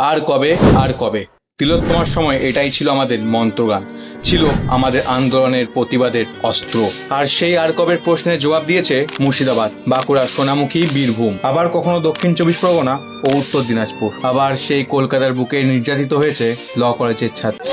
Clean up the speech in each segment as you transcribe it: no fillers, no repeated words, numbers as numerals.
আর কবে আর কবে। তিলোত্তমার সময় এটাই ছিল আমাদের মন্ত্রগান, ছিল আমাদের আন্দোলনের প্রতিবাদের অস্ত্র। আর সেই আর কবের প্রশ্নের জবাব দিয়েছে মুর্শিদাবাদ, বাঁকুড়া, সোনামুখী, বীরভূম, আবার কখনো দক্ষিণ চব্বিশ পরগনা ও উত্তর দিনাজপুর, আবার সেই কলকাতার বুকে নির্যাতিত হয়েছে ল কলেজের ছাত্রী।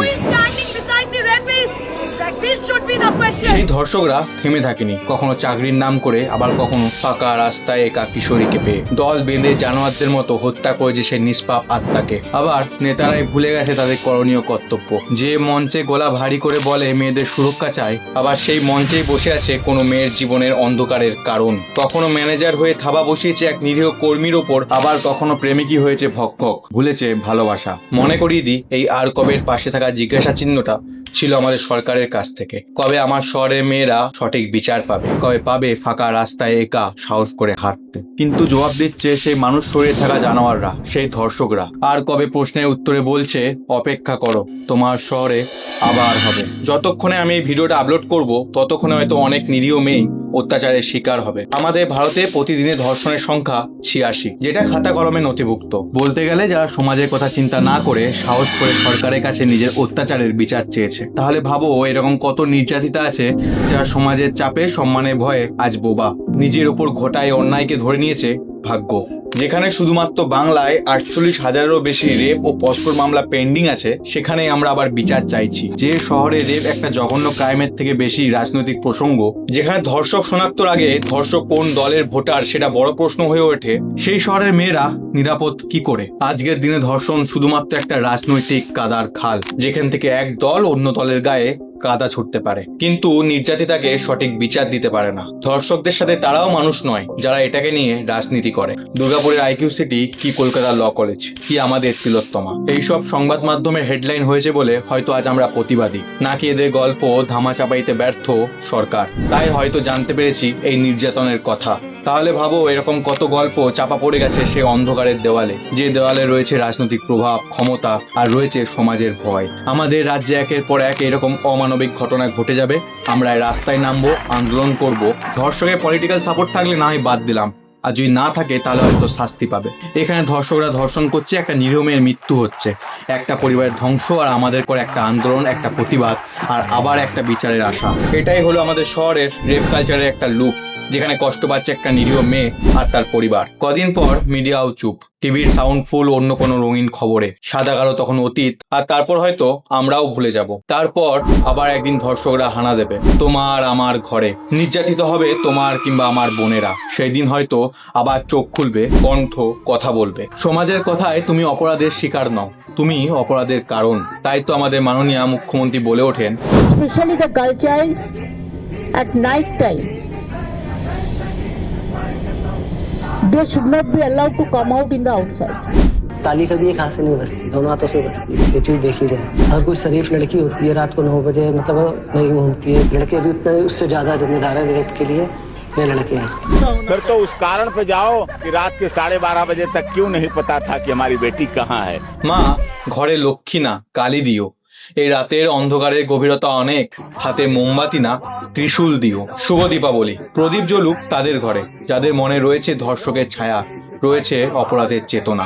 সেই ধর্ষকরা থেমে থাকেনি, কখনো চাকরির নাম করে, আবার কখনো ফাঁকা রাস্তায় একা কিশোরীকে পেয়ে দল বেঁধে জানোয়ারদের মতো হত্যা করেছে সেই নিষ্পাপ আত্মাকে। আবার নেতারাই ভুলে গেছে তাদের করণীয় কর্তব্য। যে মঞ্চে গলা ভারী করে বলে মেয়েদের সুরক্ষা চায়, আবার সেই মঞ্চেই বসে আছে কোনো মেয়ের জীবনের অন্ধকারের কারণ। কখনো ম্যানেজার হয়ে থাবা বসিয়েছে এক নিরীহ কর্মীর ওপর, আবার কখনো প্রেমিকই হয়েছে ভক্ষক, ভুলেছে ভালোবাসা। মনে করিয়ে দিই, এই আর কবের পাশে থাকা জিজ্ঞাসা চিহ্নটা ছিল আমাদের সরকারের কাছ থেকে। কবে আমার শহরের মেয়েরা সঠিক বিচার পাবে, কবে পাবে ফাঁকা রাস্তায় একা সাহস করে হাঁটতে। কিন্তু জবাব দিচ্ছে সেই মানুষ শরীরে থাকা জানোয়াররা, সেই ধর্ষকরা। আর কবে প্রশ্নের উত্তরে বলছে, অপেক্ষা করো, তোমার শহরে আবার হবে। যতক্ষণে আমি এই ভিডিওটা আপলোড করব, ততক্ষণে হয়তো অনেক নিরীহ মেয়ে অত্যাচারের শিকার হবে। আমাদের ভারতে প্রতিদিনে ধর্ষণের সংখ্যা 86, যেটা খাতা কলমে নথিভুক্ত। বলতে গেলে যারা সমাজের কথা চিন্তা না করে সাহস করে সরকারের কাছে নিজের অত্যাচারের বিচার চেয়েছে। তাহলে ভাবো এরকম কত নির্যাতিতা আছে যারা সমাজের চাপে, সম্মানের ভয়ে আজ বোবা, নিজের ওপর ঘটায় অন্যায়কে ধরে নিয়েছে ভাগ্য। যেখানে শুধুমাত্র বাংলায় 48,000-এরও বেশি রেপ ও পস্কোর মামলা পেন্ডিং আছে, সেখানে আমরা আবার বিচার চাইছি। যে শহরে রেপ একটা জঘন্য ক্রাইমের থেকে বেশি রাজনৈতিক প্রসঙ্গ, যেখানে ধর্ষক শনাক্তর আগে ধর্ষক কোন দলের ভোটার সেটা বড় প্রশ্ন হয়ে ওঠে, সেই শহরের মেয়েরা নিরাপদ কি করে? আজকের দিনে ধর্ষণ শুধুমাত্র একটা রাজনৈতিক কাদার খাল, যেখান থেকে এক দল অন্য দলের গায়ে কাদা ছুটতে পারে, কিন্তু নির্যাতিতাকে সঠিক বিচার দিতে পারে না। ধর্ষকদের সাথে তারাও মানুষ নয় যারা এটাকে নিয়ে রাজনীতি করে। দুর্গাপুরের আইকিউ সিটি কি কলকাতার ল কলেজ কি আমাদের তিলোত্তমা, এইসব সংবাদ মাধ্যমের হেডলাইন হয়েছে বলে হয়তো আজ আমরা প্রতিবাদী, নাকি এদের গল্প ধামাচাপাইতে ব্যর্থ সরকার, তাই হয়তো জানতে পেরেছি এই নির্যাতনের কথা। তাহলে ভাবো এরকম কত গল্প চাপা পড়ে গেছে সে অন্ধকারের দেওয়ালে, যে দেওয়ালে রয়েছে রাজনৈতিক প্রভাব, ক্ষমতা, আর রয়েছে সমাজের ভয়। আমাদের রাজ্যে একের পর এক এরকম অমানবিক ঘটনা ঘটে যাবে, আমরা রাস্তায় নামবো, আন্দোলন করব। ধর্ষকের পলিটিক্যাল সাপোর্ট থাকলে না হয় বাদ দিলাম, আর যদি না থাকে তাহলে হয়তো শাস্তি পাবে। এখানে ধর্ষকরা ধর্ষণ করছে, একটা নিরীহ মেয়ের মৃত্যু হচ্ছে, একটা পরিবারের ধ্বংস, আর আমাদের করে একটা আন্দোলন, একটা প্রতিবাদ, আর আবার একটা বিচারের আশা। এটাই হলো আমাদের শহরের রেপ কালচারের একটা লুপ, যেখানে কষ্ট পাচ্ছে একটা নিরীহ মেয়ে আর তার পরিবার। কদিন পর মিডিয়াও চুপ, টিভির সাউন্ড ফুল অন্য কোনো রঙিন খবরে, সাদা কালো তখন অতীত, আর তারপর হয়তো আমরাও ভুলে যাব। তারপর আবার একদিন ধর্ষকরা হানা দেবে তোমার আমার ঘরে, নির্যাতিত হবে তোমার কিংবা আমার বোনেরা। সেই দিন হয়তো আবার চোখ খুলবে, কণ্ঠ কথা বলবে। সমাজের কথায় তুমি অপরাধের শিকার নও, তুমি অপরাধের কারণ। তাই তো আমাদের মাননীয় মুখ্যমন্ত্রী বলে ওঠেন, especially the girl child at night time, they should not be allowed to come out in the outside. ताली कभी एक हाथ से नहीं बजती, दोनों हाथों से बजती है। ये चीज देखी जाए, हर कोई शरीफ लड़की होती है रात को 9 बजे मतलब नहीं घूमती है। लड़के भी उतना उससे ज्यादा जिम्मेदार है रेप के लिए, ये लड़के हैं। फिर तो उस कारण पे जाओ कि रात के 12:30 बजे तक क्यों नहीं पता था कि हमारी बेटी कहाँ है। মা ঘরে লক্ষ্মী না কালী দিও, এই রাতের অন্ধকারের গভীরতা অনেক, হাতে মোমবাতি না ত্রিশূল দিও। শুভ দীপাবলি। প্রদীপ জ্বলুক তাদের ঘরে যাদের মনে রয়েছে ধর্ষকের ছায়া, রয়েছে অপরাধের চেতনা।